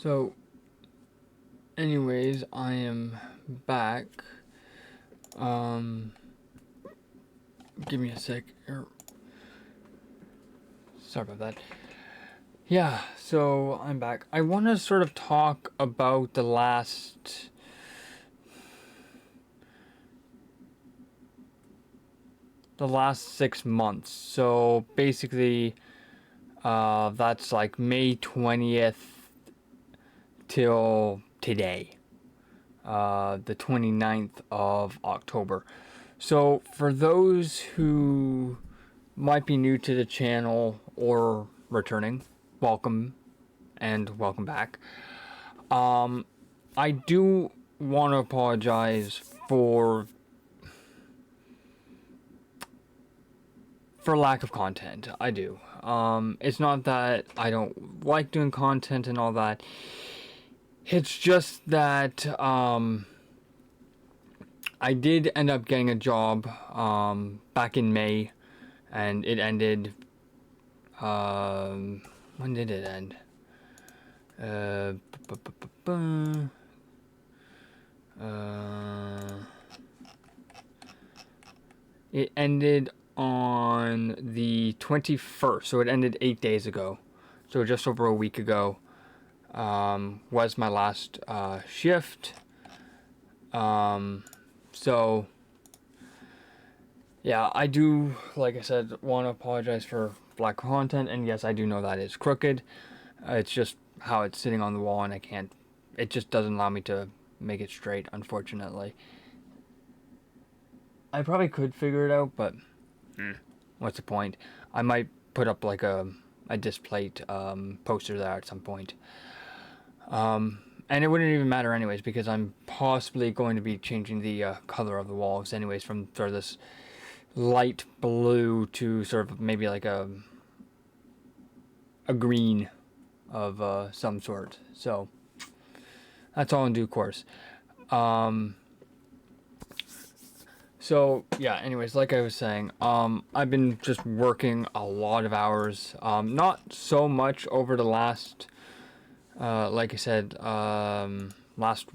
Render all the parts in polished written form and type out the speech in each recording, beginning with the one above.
So, anyways, I am back. Um, Give me a sec. Sorry about that. Yeah, so I'm back. I want to sort of talk about the last 6 months. So basically, that's like May 20th till today, the 29th of October. So for those who might be new to the channel or returning, welcome and welcome back. I do want to apologize for lack of content. I do. It's not that I don't like doing content and all that. It's just that I did end up getting a job back in May, and it ended. When did it end? Uh, it ended on the 21st, so it ended 8 days ago. So just over a week ago was my last shift. So yeah, I do, like I said, want to apologize for black content, and yes, I do know that is crooked. It's just how it's sitting on the wall, and it just doesn't allow me to make it straight, unfortunately. I probably could figure it out, but what's the point? I might put up like a displate poster there at some point. And it wouldn't even matter anyways, because I'm possibly going to be changing the color of the walls anyways, from sort of this light blue to sort of maybe like a green of some sort. So that's all in due course. So yeah, anyways, like I was saying, I've been just working a lot of hours. Not so much over the last, like I said, last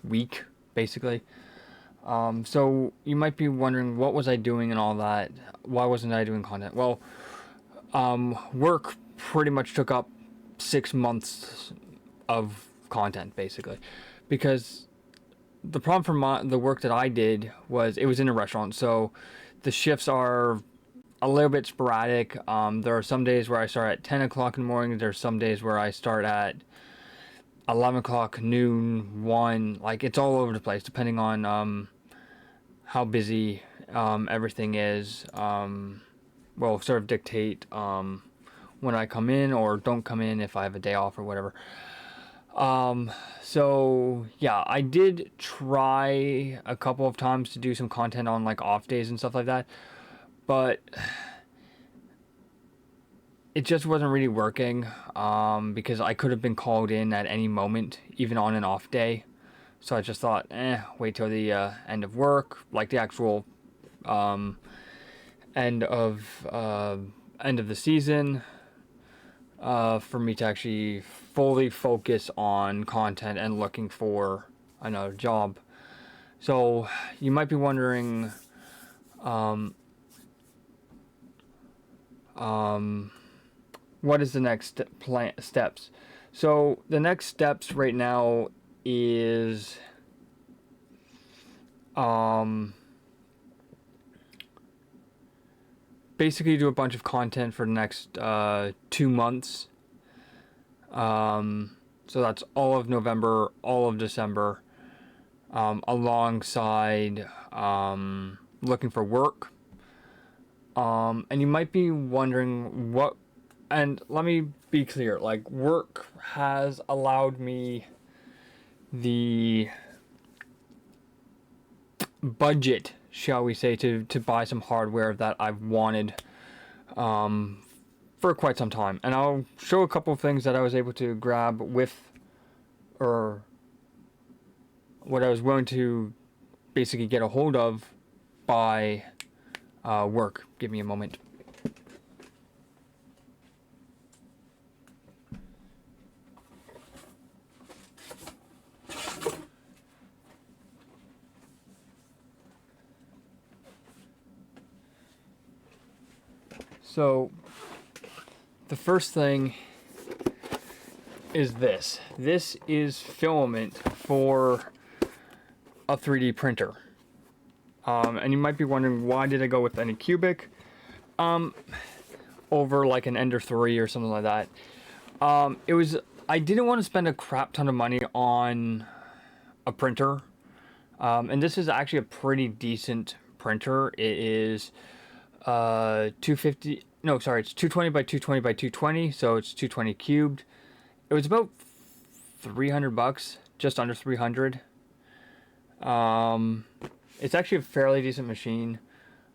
week, basically. So you might be wondering, what was I doing and all that? Why wasn't I doing content? Well, work pretty much took up 6 months of content, basically, because the problem for the work that I did was it was in a restaurant, so the shifts are a little bit sporadic. There are some days where I start at 10 o'clock in the morning. There's some days where I start at 11 o'clock, noon, 1. Like, it's all over the place, depending on how busy everything is. Will sort of dictate when I come in or don't come in, if I have a day off or whatever. So yeah, I did try a couple of times to do some content on like off days and stuff like that, but it just wasn't really working, because I could have been called in at any moment, even on an off day. So I just thought, wait till the end of work, like the actual end of the season, for me to actually fully focus on content and looking for another job. So you might be wondering, what is the next steps? So the next steps right now is basically do a bunch of content for the next 2 months. So that's all of November, all of December, alongside looking for work. And you might be wondering what, and let me be clear, like, work has allowed me the budget, shall we say, to buy some hardware that I've wanted for quite some time. And I'll show a couple of things that I was able to grab with, or what I was willing to basically get a hold of by work. Give me a moment. So the first thing is this. This is filament for a 3D printer. And you might be wondering, why did I go with Anycubic over like an Ender 3 or something like that? I didn't want to spend a crap ton of money on a printer. And this is actually a pretty decent printer. It is 250, no, sorry, it's 220 by 220 by 220, so it's 220 cubed. It was about $300, just under 300. It's actually a fairly decent machine.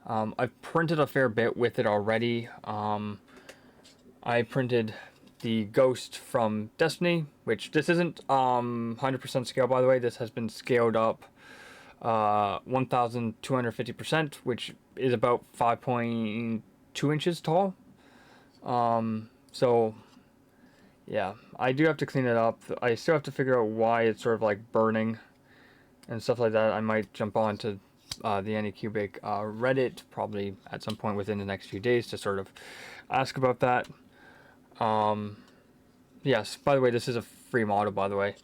I've printed a fair bit with it already. I printed the Ghost from Destiny, which this isn't 100% scale, by the way. This has been scaled up 1,250%, which is about 5.2 inches tall. So yeah, I do have to clean it up. I still have to figure out why it's sort of like burning and stuff like that. I might jump on to the Anycubic Reddit probably at some point within the next few days to sort of ask about that. Yes, by the way, this is a free model, by the way.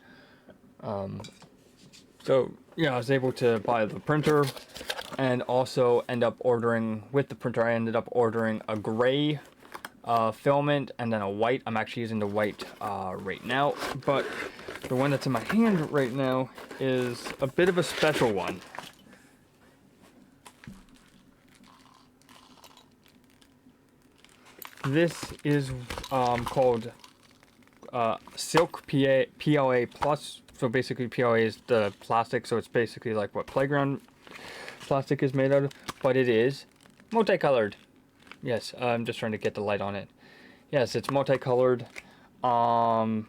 So yeah, I was able to buy the printer and also end up ordering, with the printer, I ended up ordering a gray filament and then a white. I'm actually using the white right now, but the one that's in my hand right now is a bit of a special one. This is called Silk PLA Plus. So basically PLA is the plastic, so it's basically like what playground plastic is made out of, but it is multicolored. Yes, I'm just trying to get the light on it. Yes, it's multicolored,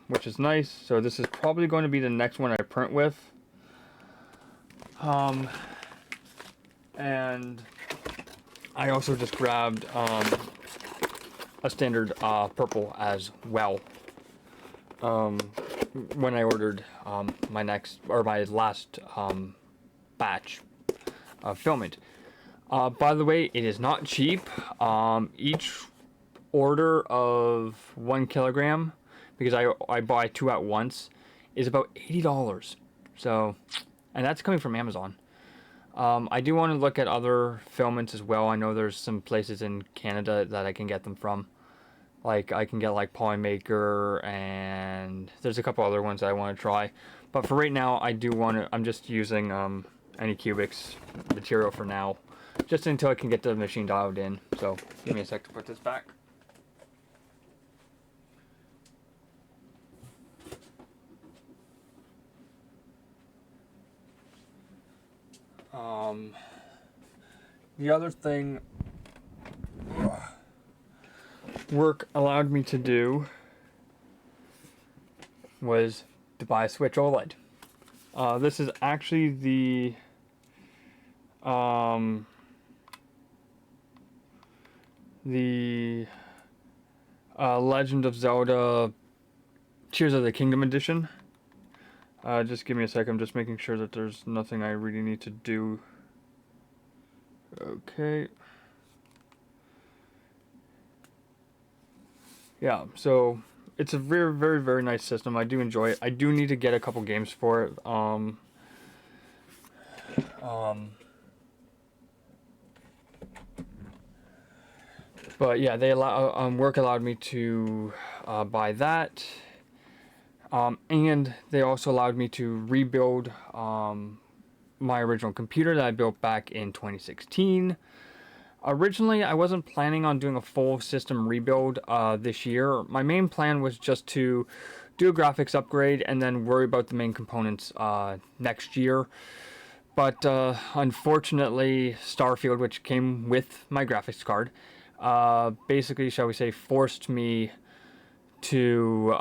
which is nice. So this is probably going to be the next one I print with. And I also just grabbed a standard purple as well. When I ordered my last batch of filament. By the way, it is not cheap. Each order of 1 kilogram, because I buy 2 at once, is about $80. So, and that's coming from Amazon. I do want to look at other filaments as well. I know there's some places in Canada that I can get them from. Like, I can get like Polymaker, and there's a couple other ones that I want to try. But for right now, I'm just using Anycubic's material for now. Just until I can get the machine dialed in. So, give me a sec to put this back. The other thing work allowed me to do was to buy a Switch OLED. This is actually the Legend of Zelda Tears of the Kingdom edition. Just give me a sec, I'm just making sure that there's nothing I really need to do. Okay. Yeah, so it's a very, very, very nice system. I do enjoy it. I do need to get a couple games for it. But yeah, they work allowed me to buy that. And they also allowed me to rebuild my original computer that I built back in 2016. Originally, I wasn't planning on doing a full system rebuild this year. My main plan was just to do a graphics upgrade and then worry about the main components next year. But unfortunately, Starfield, which came with my graphics card, basically, shall we say, forced me to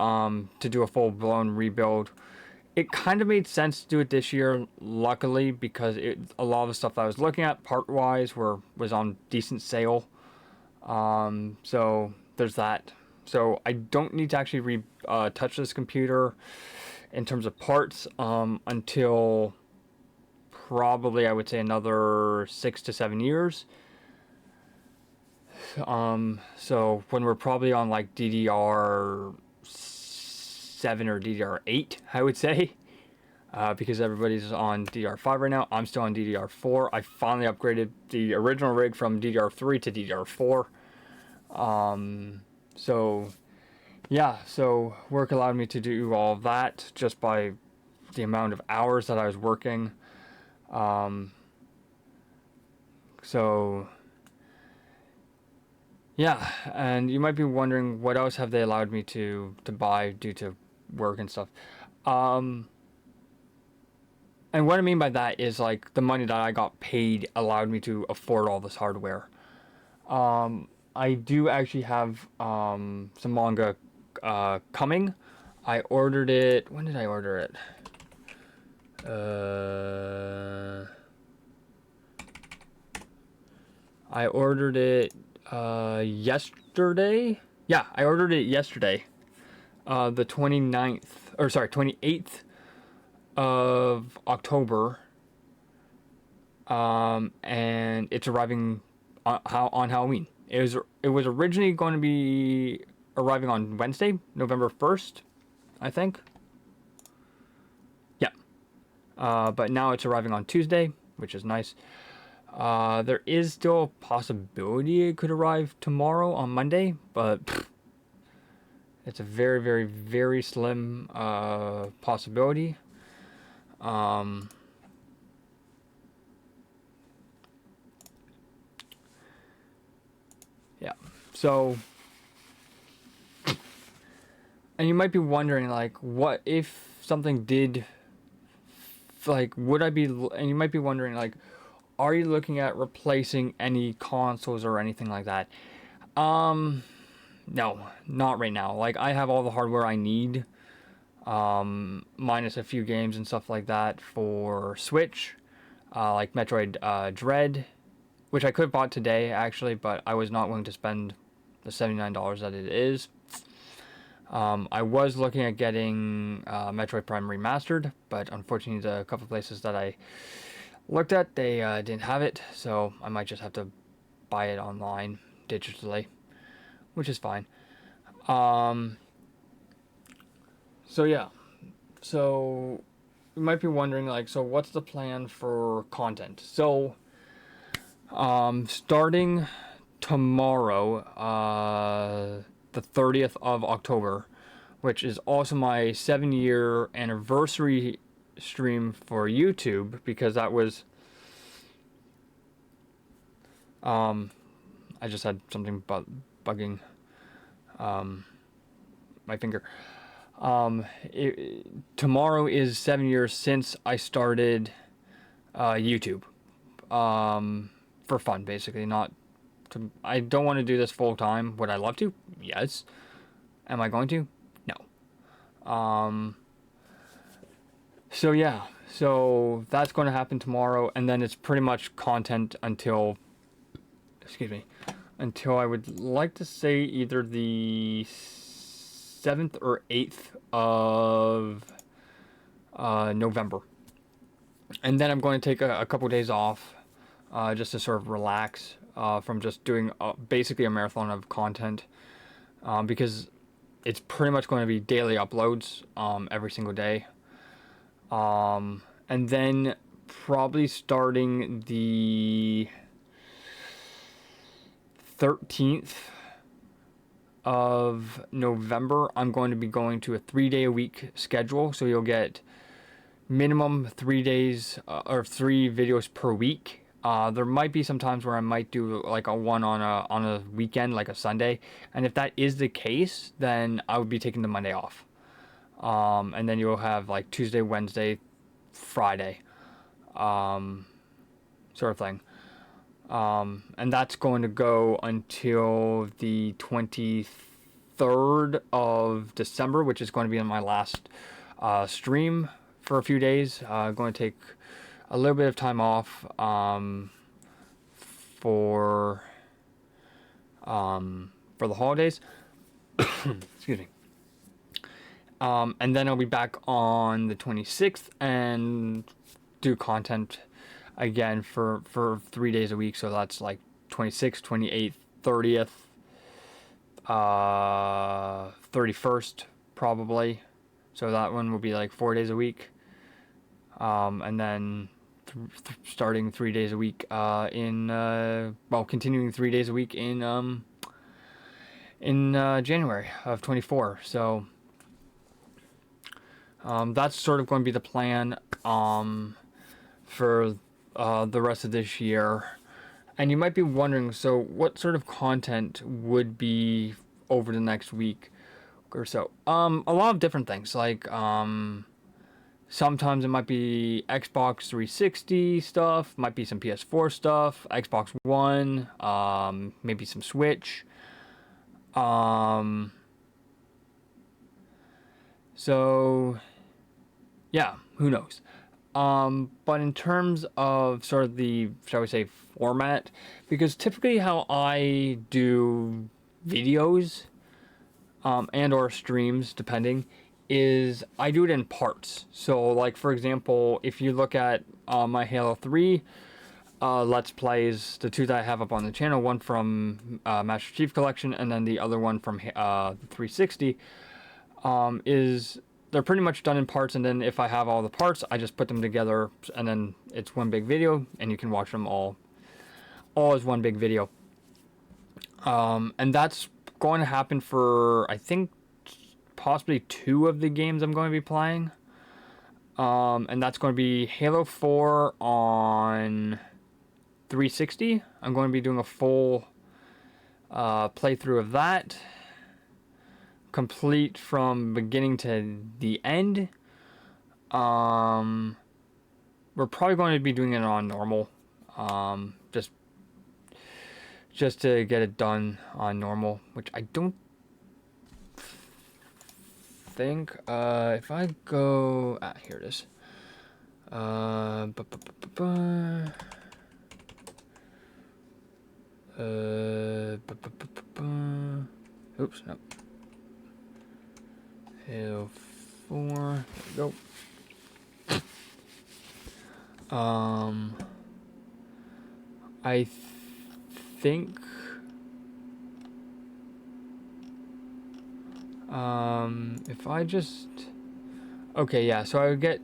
do a full-blown rebuild. It kind of made sense to do it this year, luckily, because a lot of the stuff that I was looking at part-wise was on decent sale. So there's that. So I don't need to actually touch this computer in terms of parts until probably, I would say, another 6 to 7 years. So when we're probably on like DDR7 or DDR8, I would say, because everybody's on DDR5 right now. I'm still on DDR4. I finally upgraded the original rig from DDR3 to DDR4. So yeah, so work allowed me to do all of that just by the amount of hours that I was working. So yeah, and you might be wondering what else have they allowed me to buy due to work and stuff. And what I mean by that is like the money that I got paid allowed me to afford all this hardware. I do actually have some manga coming. I ordered it. When did I order it? I ordered it yesterday. Yeah, I ordered it yesterday. The 29th, or sorry, 28th of October. And it's arriving on Halloween. It was originally going to be arriving on Wednesday, November 1st, I think. Yeah. But now it's arriving on Tuesday, which is nice. There is still a possibility it could arrive tomorrow on Monday, but it's a very, very, very slim possibility. Yeah. So, and you might be wondering, like, what if something did, like, would I be, and you might be wondering, like, are you looking at replacing any consoles or anything like that? No, not right now. Like, I have all the hardware I need, minus a few games and stuff like that for Switch, like Metroid Dread, which I could have bought today, actually, but I was not willing to spend the $79 that it is. I was looking at getting Metroid Prime Remastered, but unfortunately the couple places that I looked at, they didn't have it, so I might just have to buy it online digitally, which is fine. So yeah, so you might be wondering, like, so what's the plan for content? So starting tomorrow, the 30th of October, which is also my 7-year anniversary stream for YouTube, because that was I just had something bugging my finger. Tomorrow is 7 years since I started YouTube, for fun, basically. Not to, I don't want to do this full time. Would I love to? Yes. Am I going to? No. So yeah, so that's going to happen tomorrow, and then it's pretty much content until, excuse me, until I would like to say either the 7th or 8th of November. And then I'm going to take a couple days off, just to sort of relax from just doing basically a marathon of content, because it's pretty much going to be daily uploads every single day. And then probably starting the 13th of November, I'm going to be going to a 3-day-a-week schedule. So you'll get minimum 3 days or 3 videos per week. There might be some times where I might do like a one on a weekend, like a Sunday. And if that is the case, then I would be taking the Monday off. And then you'll have like Tuesday, Wednesday, Friday, sort of thing. And that's going to go until the 23rd of December, which is going to be on my last stream for a few days. Going to take a little bit of time off for the holidays. Excuse me. And then I'll be back on the 26th and do content again for 3 days a week. So that's like 26th, 28th, 30th, 31st probably. So that one will be like 4 days a week. And then starting 3 days a week continuing 3 days a week in January of 24. So that's sort of going to be the plan for the rest of this year. And you might be wondering, so what sort of content would be over the next week or so? A lot of different things. Like sometimes it might be Xbox 360 stuff, might be some PS4 stuff, Xbox One, maybe some Switch. So yeah, who knows? But in terms of sort of the, shall we say, format, because typically how I do videos, and or streams, depending, is I do it in parts. So, like, for example, if you look at my Halo 3 Let's Plays, the two that I have up on the channel, one from Master Chief Collection, and then the other one from the 360, is they're pretty much done in parts, and then if I have all the parts, I just put them together, and then it's one big video, and you can watch them all as one big video. And that's going to happen for, I think, possibly 2 of the games I'm going to be playing. And that's going to be Halo 4 on 360. I'm going to be doing a full playthrough of that, complete from beginning to the end. We're probably going to be doing it on normal, just to get it done on normal, which I don't think. If I go, here it is. Oops, no. Halo 4. There we go. I think. If I just. Okay, yeah, so I would get.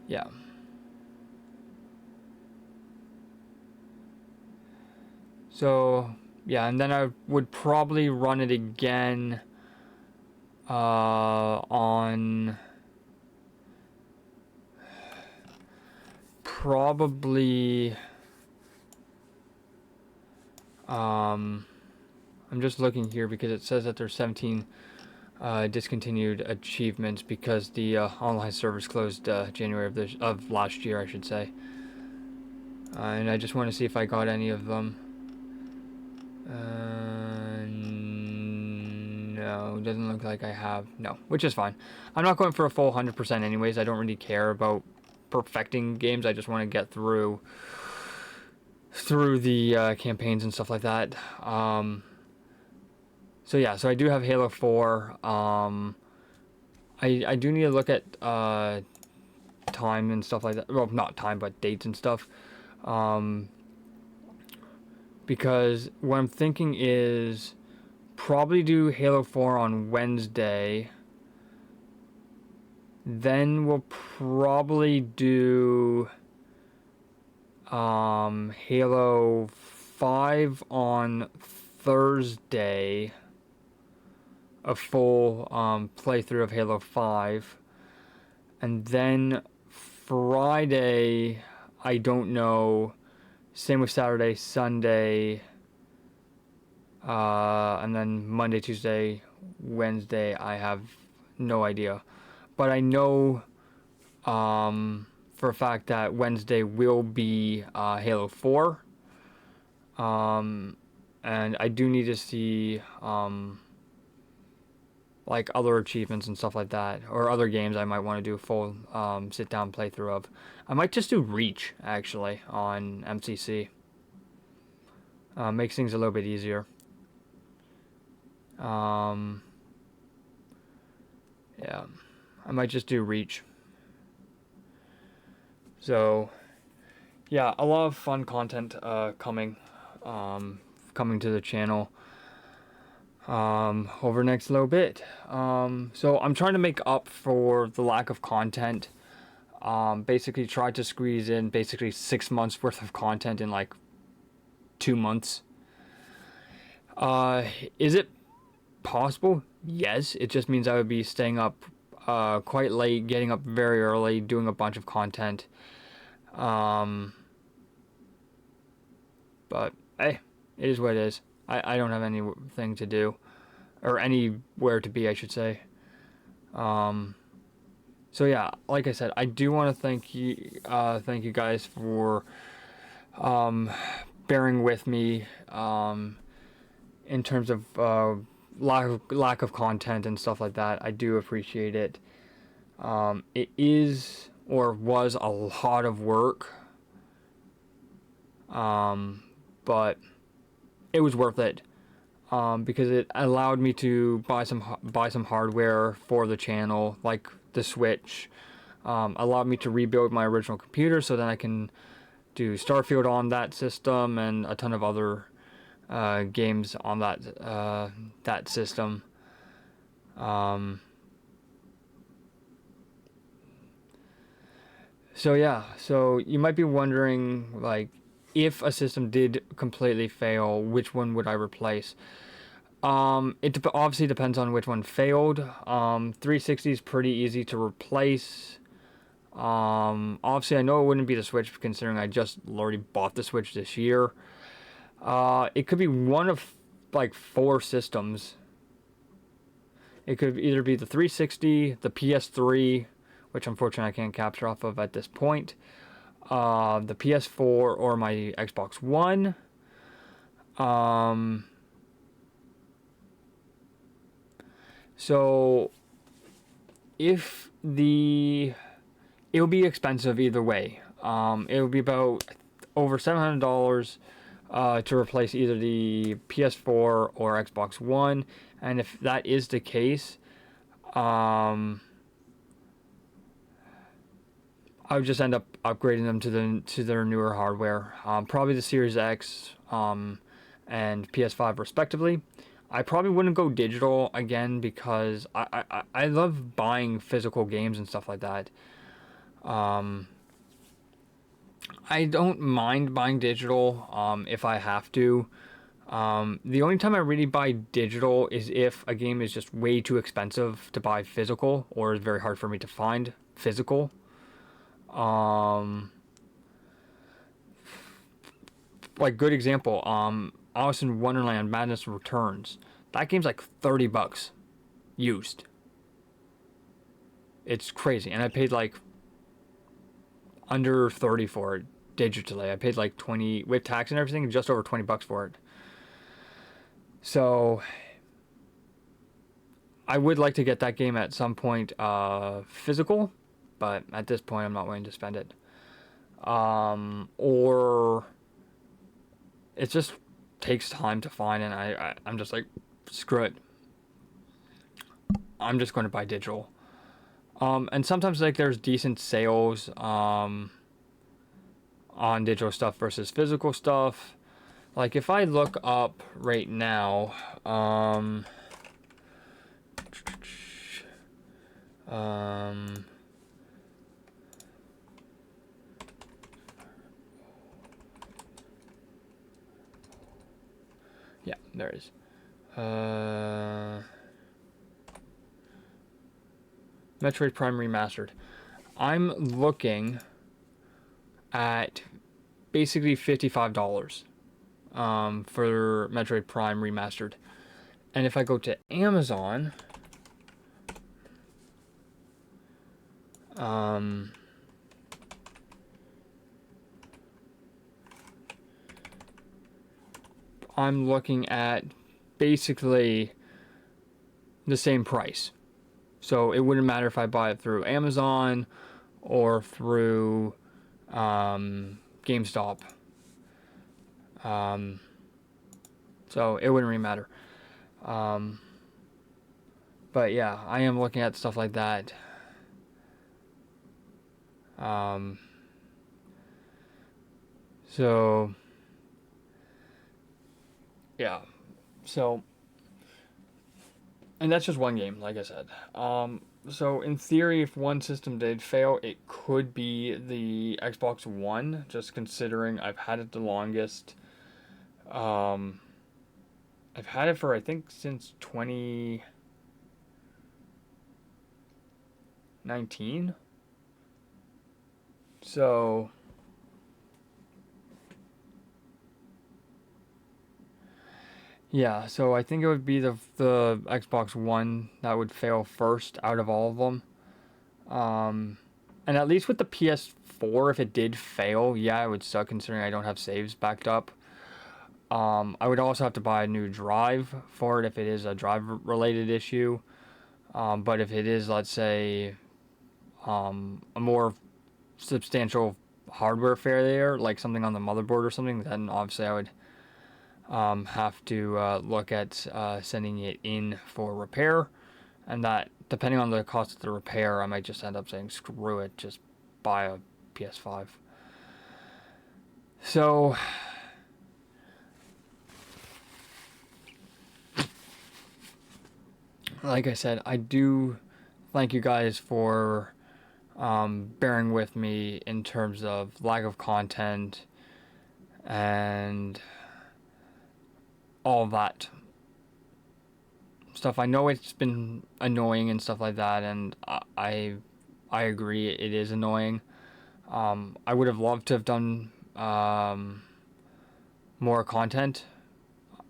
Yeah. So, yeah, and then I would probably run it again on probably I'm just looking here because it says that there's 17 discontinued achievements because the online servers closed January of last year, I should say. And I just want to see if I got any of them. No, doesn't look like I have. No, which is fine. I'm not going for a full 100% anyways. I don't really care about perfecting games. I just want to get through the campaigns and stuff like that. So yeah, so I do have Halo 4. I do need to look at time and stuff like that. Well, not time, but dates and stuff. Because what I'm thinking is probably do Halo 4 on Wednesday. Then we'll probably do Halo 5 on Thursday. A full playthrough of Halo 5. And then Friday, I don't know. Same with Saturday, Sunday, and then Monday, Tuesday, Wednesday, I have no idea. But I know for a fact that Wednesday will be Halo 4. And I do need to see like other achievements and stuff like that, or other games I might want to do a full sit down playthrough of. I might just do Reach actually on MCC. Makes things a little bit easier. Yeah, I might just do Reach. So yeah, a lot of fun content coming coming to the channel over the next little bit. So I'm trying to make up for the lack of content. Basically tried to squeeze in basically 6 months worth of content in like 2 months. Is it possible? Yes. It just means I would be staying up quite late, getting up very early, doing a bunch of content. But hey, it is what it is. I don't have anything to do, or anywhere to be, I should say. So yeah, like I said, I do want to thank you guys for bearing with me in terms of lack of content and stuff like that. I do appreciate it. It is or was a lot of work, but it was worth it because it allowed me to buy some hardware for the channel, like the Switch. Allowed me to rebuild my original computer so that I can do Starfield on that system and a ton of other games on that system. So yeah, so you might be wondering, like, if a system did completely fail, which one would I replace? It obviously depends on which one failed. 360 is pretty easy to replace. Obviously I know it wouldn't be the Switch considering I just already bought the Switch this year. It could be one of like 4 systems. It could either be the 360, the PS3, which unfortunately I can't capture off of at this point, the PS4, or my Xbox One. So if it'll be expensive either way. It would be about over $700 to replace either the PS4 or Xbox One, and if that is the case, I would just end up upgrading them to their newer hardware, probably the Series X and PS5 respectively. I probably wouldn't go digital again because I love buying physical games and stuff like that. I don't mind buying digital if I have to. The only time I really buy digital is if a game is just way too expensive to buy physical, or it's very hard for me to find physical. Like, good example, Alice in Wonderland Madness Returns. That game's like $30 used. It's crazy, and I paid like under 30 for it digitally. I paid like 20 with tax and everything, just over $20 for it. So I would like to get that game at some point physical, but at this point I'm not willing to spend it. Or it just takes time to find, and I'm just like, screw it. I'm just going to buy digital. And sometimes like there's decent sales on digital stuff versus physical stuff. Like if I look up right now, yeah, there it is. Metroid Prime Remastered. I'm looking at basically $55 for Metroid Prime Remastered. And if I go to Amazon, I'm looking at basically the same price. So it wouldn't matter if I buy it through Amazon or through GameStop. So it wouldn't really matter. But yeah, I am looking at stuff like that. So yeah. So, and that's just one game, like I said. So in theory, if one system did fail, it could be the Xbox One, just considering I've had it the longest. Um, I've had it for, I think, since 2019. So, yeah, so I think it would be the Xbox One that would fail first out of all of them. Um, and at least with the PS4, if it did fail, yeah, it would suck considering I don't have saves backed up. I would also have to buy a new drive for it if it is a drive related issue. But if it is, let's say, a more substantial hardware failure, like something on the motherboard or something, then obviously I would have to look at sending it in for repair. And that, depending on the cost of the repair, I might just end up saying, screw it, just buy a PS5. So, like I said, I do thank you guys for bearing with me in terms of lack of content and all that stuff. I know it's been annoying and stuff like that, and I agree it is annoying. I would have loved to have done more content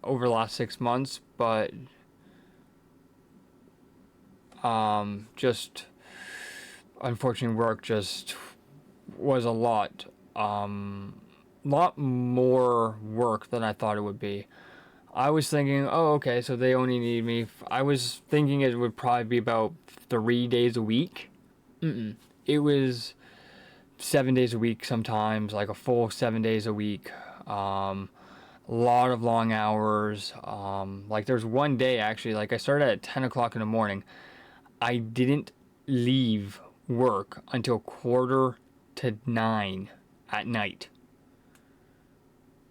over the last 6 months, but just unfortunately work just was a lot more work than I thought it would be. I was thinking, oh, okay, so they only need me. I was thinking it would probably be about 3 days a week. Mm-mm. It was 7 days a week sometimes, like a full 7 days a week. A lot of long hours. Like there's one day actually, like I started at 10 o'clock in the morning. I didn't leave work until 8:45 at night.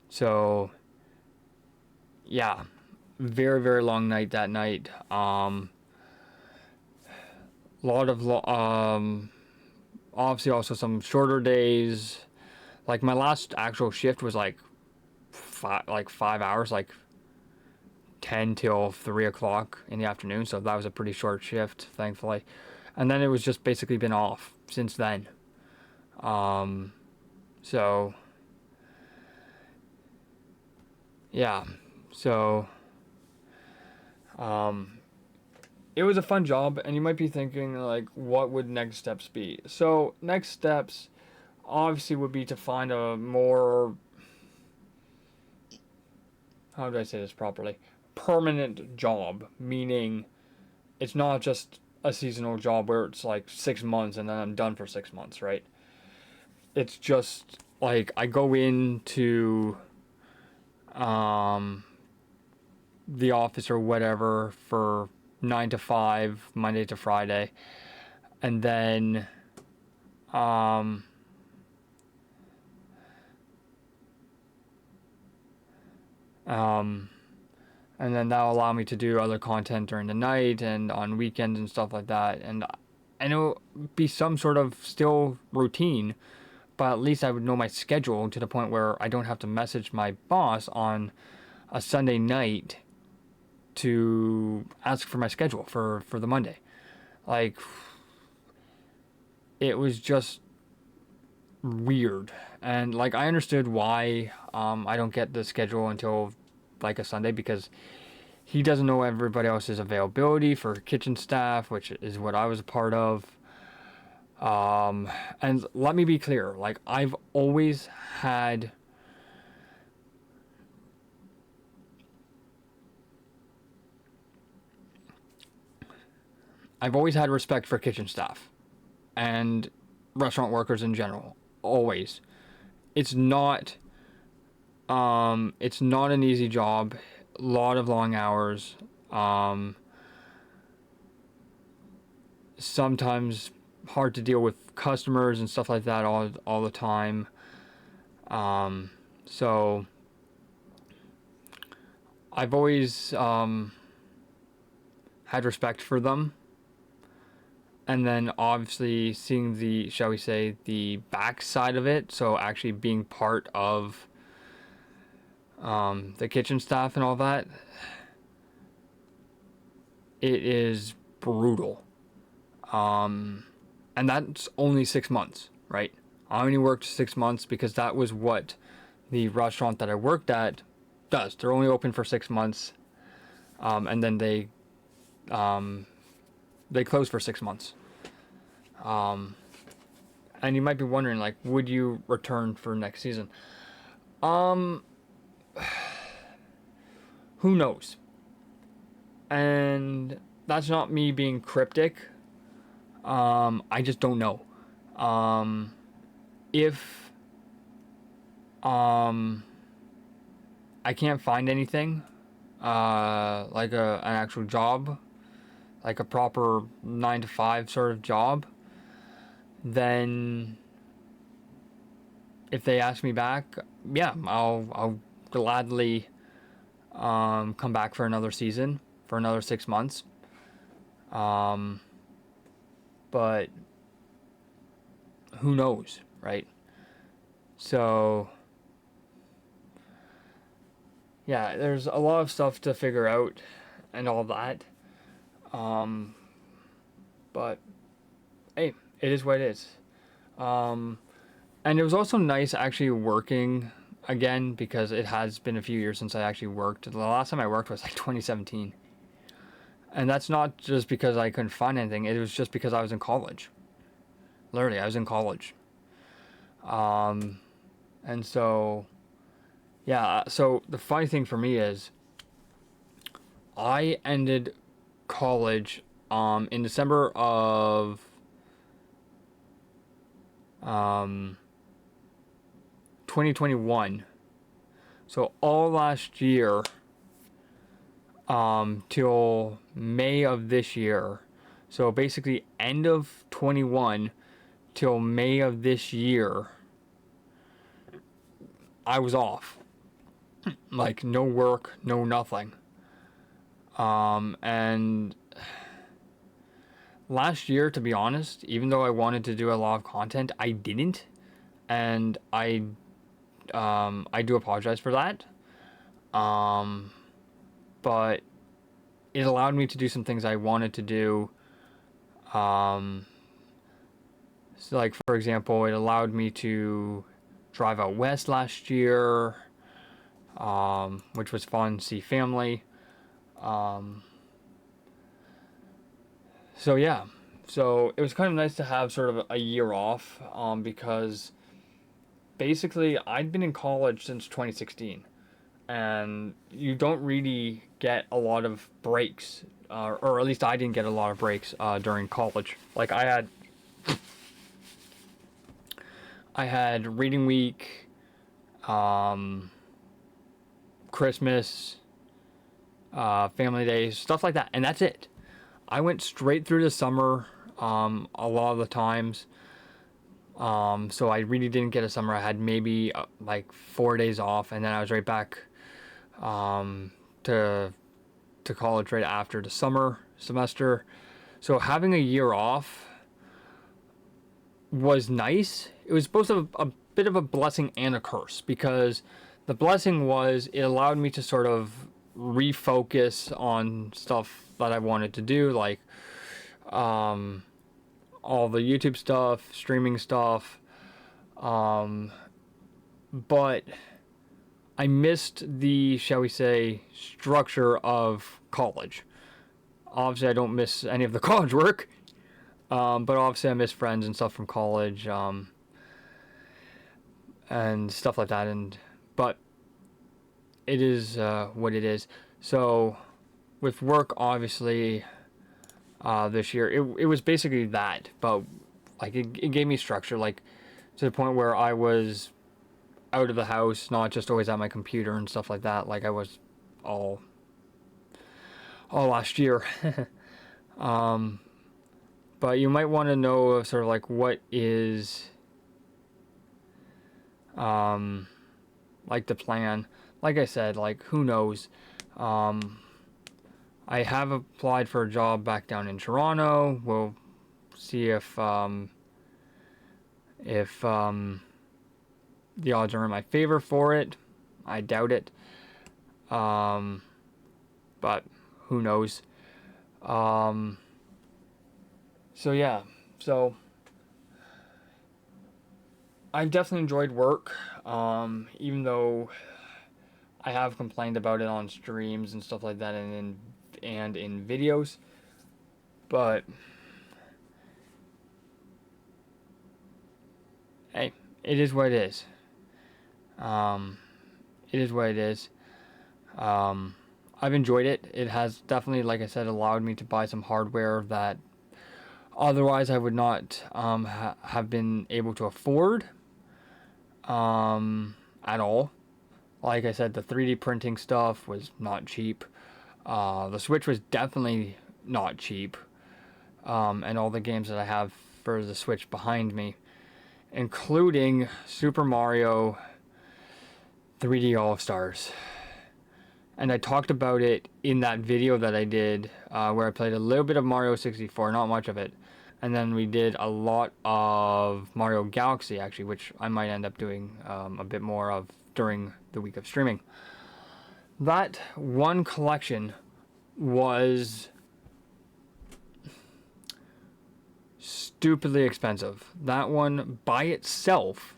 So yeah, very very long night that night. Lot of obviously also some shorter days. Like my last actual shift was like 5 hours, like 10 till 3 o'clock in the afternoon. So that was a pretty short shift, thankfully. And then it was just basically been off since then. Um, so yeah, so um, it was a fun job, and you might be thinking like, what would next steps be? So next steps obviously would be to find a more, how do I say this properly, permanent job, meaning it's not just a seasonal job where it's like 6 months and then I'm done for 6 months, right? It's just like I go into um, the office or whatever for 9 to 5, Monday to Friday, and then um, um, and then that'll allow me to do other content during the night and on weekends and stuff like that. And it'll be some sort of still routine, but at least I would know my schedule to the point where I don't have to message my boss on a Sunday night to ask for my schedule for the Monday. Like, it was just weird. And, like, I understood why I don't get the schedule until, like, a Sunday, because he doesn't know everybody else's availability for kitchen staff, which is what I was a part of. And let me be clear, like, I've always had respect for kitchen staff and restaurant workers in general. Always. It's not it's not an easy job. A lot of long hours. Um, Sometimes hard to deal with customers and stuff like that all the time. So I've always had respect for them. And then obviously seeing the, shall we say, the backside of it, so actually being part of the kitchen staff and all that, it is brutal. And that's only 6 months, right? I only worked 6 months because that was what the restaurant that I worked at does. They're only open for 6 months, and then they close for 6 months. And you might be wondering, like, would you return for next season? Who knows? And that's not me being cryptic. I just don't know. If I can't find anything, like an actual job, like a proper 9 to 5 sort of job, then if they ask me back, yeah, I'll gladly come back for another season, for another 6 months. But who knows, right? So yeah, there's a lot of stuff to figure out and all that. But hey, it is what it is. And it was also nice actually working again, because it has been a few years since I actually worked. The last time I worked was like 2017. And that's not just because I couldn't find anything. It was just because I was in college. Literally, I was in college. And so, yeah. So the funny thing for me is, I ended college in December of 2021. So all last year till May of this year. So basically end of 21 till May of this year, I was off. Like no work, no nothing. And last year, to be honest, even though I wanted to do a lot of content, I didn't. And I do apologize for that. But it allowed me to do some things I wanted to do. So like, for example, it allowed me to drive out west last year, which was fun, see family. So yeah, so it was kind of nice to have sort of a year off, because basically I'd been in college since 2016, and you don't really get a lot of breaks, or at least I didn't get a lot of breaks during college. Like I had reading week, Christmas, family days, stuff like that, and that's it. I went straight through the summer, a lot of the times. So I really didn't get a summer. I had maybe like 4 days off, and then I was right back to college right after the summer semester. So having a year off was nice. It was both a bit of a blessing and a curse, because the blessing was it allowed me to sort of refocus on stuff that I wanted to do, like all the YouTube stuff, streaming stuff. But I missed the, shall we say, structure of college. Obviously, I don't miss any of the college work, but obviously I miss friends and stuff from college, and stuff like that. But it is what it is. So with work, obviously, this year it was basically that, but like it gave me structure, like to the point where I was out of the house, not just always at my computer and stuff like that, like I was all last year. But you might want to know sort of like what is like the plan. Like I said, like who knows. I have applied for a job back down in Toronto. We'll see if the odds are in my favor for it. I doubt it. But who knows? So yeah, so I've definitely enjoyed work, even though I have complained about it on streams and stuff like that, and in videos. But hey, it is what it is. It is what it is. I've enjoyed it. It has definitely, like I said, allowed me to buy some hardware that otherwise I would not have been able to afford at all. Like I said, the 3D printing stuff was not cheap. The Switch was definitely not cheap. And all the games that I have for the Switch behind me, including Super Mario 3D All-Stars. And I talked about it in that video that I did where I played a little bit of Mario 64, not much of it. And then we did a lot of Mario Galaxy, actually, which I might end up doing a bit more of during the week of streaming. That one collection was stupidly expensive. That one by itself,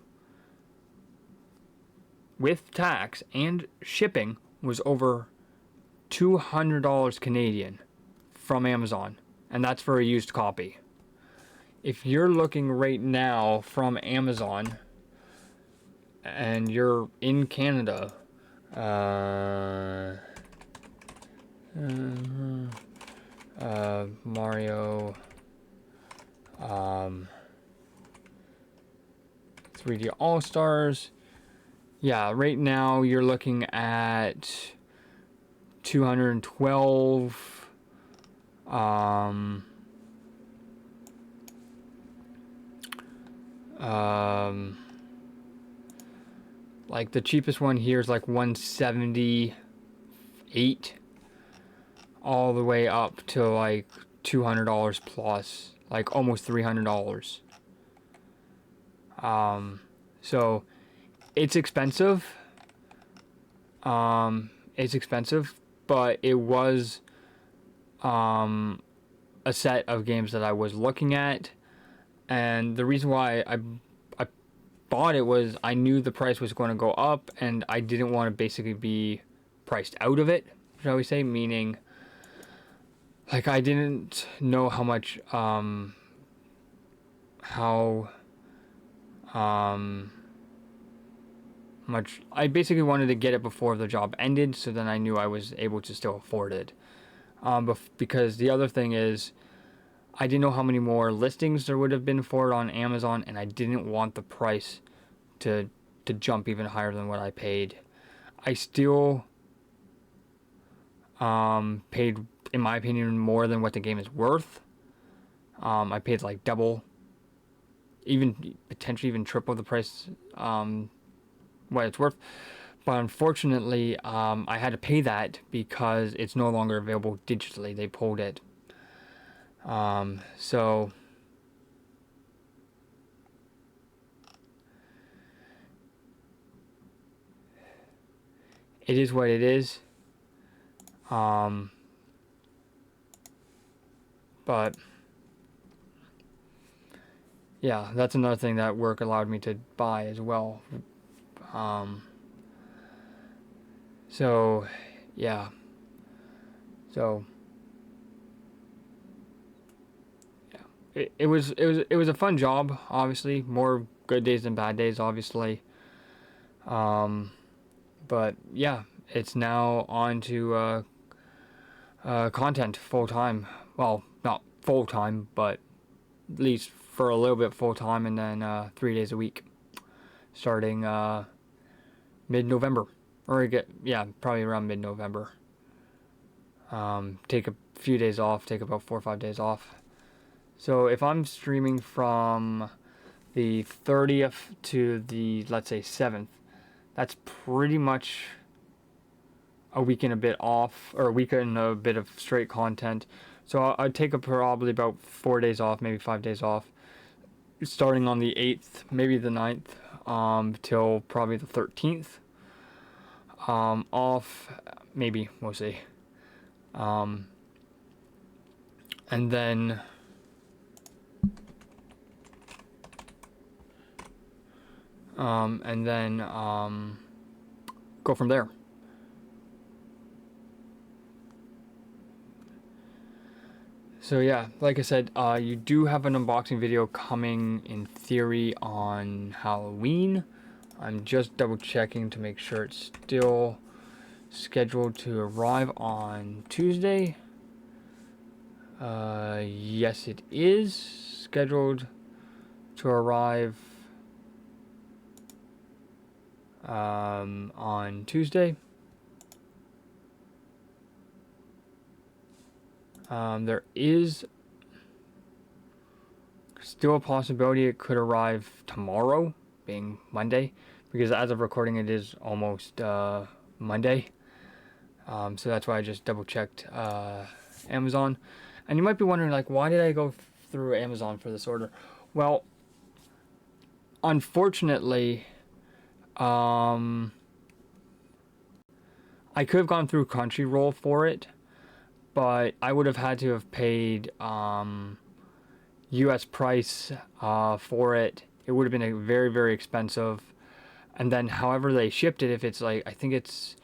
with tax and shipping, was over $200 Canadian from Amazon. And that's for a used copy. If you're looking right now from Amazon and you're in Canada, Mario 3D All-Stars, yeah, right now you're looking at 212. Like the cheapest one here is like 178, all the way up to like $200 plus, like almost $300. So it's expensive. It's expensive, but it was a set of games that I was looking at, and the reason why I bought it was I knew the price was going to go up, and I didn't want to basically be priced out of it, shall we say, meaning like I didn't know how much much I basically wanted to get it before the job ended, so then I knew I was able to still afford it. Because the other thing is, I didn't know how many more listings there would have been for it on Amazon, and I didn't want the price to jump even higher than what I paid. I still paid, in my opinion, more than what the game is worth. I paid like double, even potentially even triple the price what it's worth. But unfortunately, I had to pay that because it's no longer available digitally. They pulled it. So it is what it is. But yeah, that's another thing that work allowed me to buy as well. So yeah. So yeah, it was a fun job. Obviously, more good days than bad days. Obviously. But yeah, it's now on to content full time. Well, not full time, but at least for a little bit full time, and then 3 days a week, starting mid-November, or probably around mid-November. Take a few days off, take about 4 or 5 days off. So if I'm streaming from the 30th to the, let's say, 7th, that's pretty much a week and a bit off, or a week and a bit of straight content. So I'd take probably about 4 days off, maybe 5 days off, starting on the 8th, maybe the 9th, till probably the 13th. Off, maybe, we'll see. And then go from there. So yeah, like I said, you do have an unboxing video coming in theory on Halloween. I'm just double checking to make sure it's still scheduled to arrive on Tuesday. Yes, it is scheduled to arrive on Tuesday. There is still a possibility it could arrive tomorrow, being Monday, because as of recording it is almost Monday. So that's why I just double checked Amazon. And you might be wondering, like, why did I go through Amazon for this order? Well, unfortunately, I could have gone through Crunchyroll for it, but I would have had to have paid US price for it. It would have been a very, very expensive. And then however they shipped it, if it's like, I think it's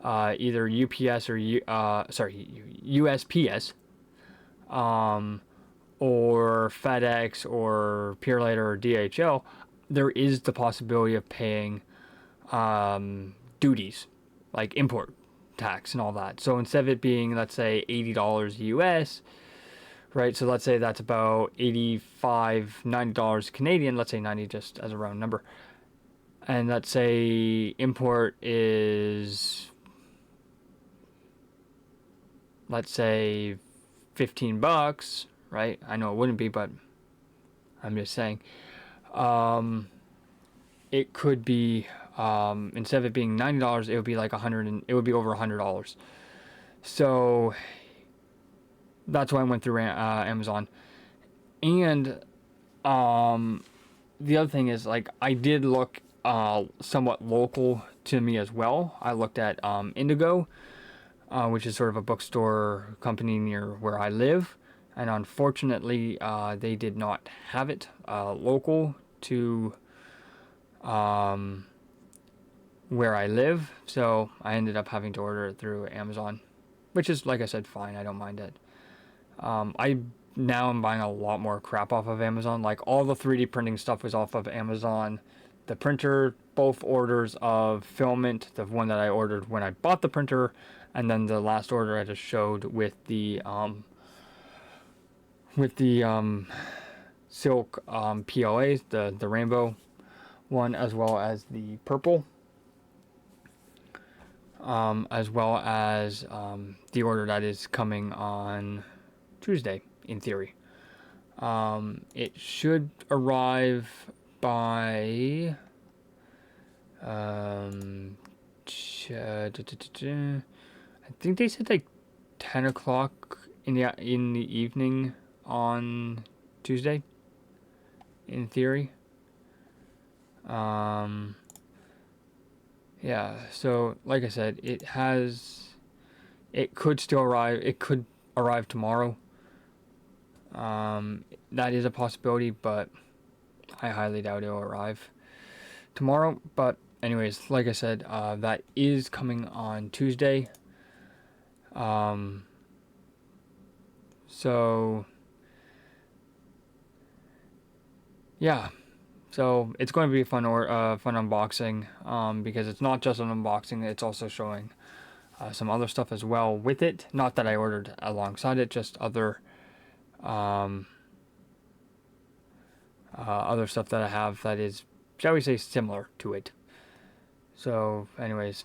either UPS or USPS, or FedEx or Purelator or DHL, there is the possibility of paying duties, like import tax and all that. So instead of it being, let's say, $80 US, right? So let's say that's about $85-90 Canadian. Let's say 90 just as a round number. And let's say import is, let's say, $15, right? I know it wouldn't be, but I'm just saying. It could be, instead of it being $90, it would be like it would be over $100. So that's why I went through Amazon. And the other thing is, like, I did look somewhat local to me as well. I looked at Indigo, which is sort of a bookstore company near where I live, and unfortunately they did not have it local to where I live, so I ended up having to order it through Amazon, which is, like I said, fine. I don't mind it. I now am buying a lot more crap off of Amazon. Like, all the 3D printing stuff was off of Amazon. The printer, both orders of filament, the one that I ordered when I bought the printer, and then the last order I just showed with the silk PLAs, the rainbow one, as well as the purple, as well as the order that is coming on Tuesday, in theory. It should arrive by I think they said like 10 o'clock in the evening on Tuesday, in theory. Yeah, so like I said, it could still arrive. It could arrive tomorrow. That is a possibility, but I highly doubt it'll arrive tomorrow. But anyways, like I said, that is coming on Tuesday. So yeah, so it's going to be a fun unboxing, because it's not just an unboxing; it's also showing some other stuff as well with it. Not that I ordered alongside it, just other other stuff that I have that is, shall we say, similar to it. So anyways,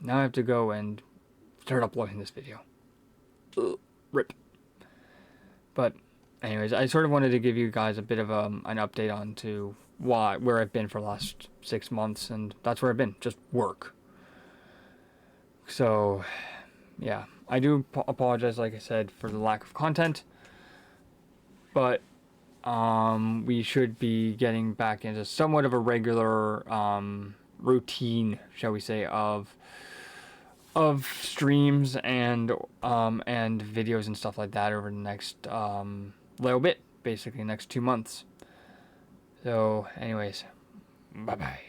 now I have to go and start uploading this video. Ugh, rip. But anyways, I sort of wanted to give you guys a bit of an update on to where I've been for the last 6 months, and that's where I've been, just work. So, yeah, I do apologize, like I said, for the lack of content, but we should be getting back into somewhat of a regular routine, shall we say, of streams and videos and stuff like that over the next little bit, basically next 2 months. So, anyways, bye bye.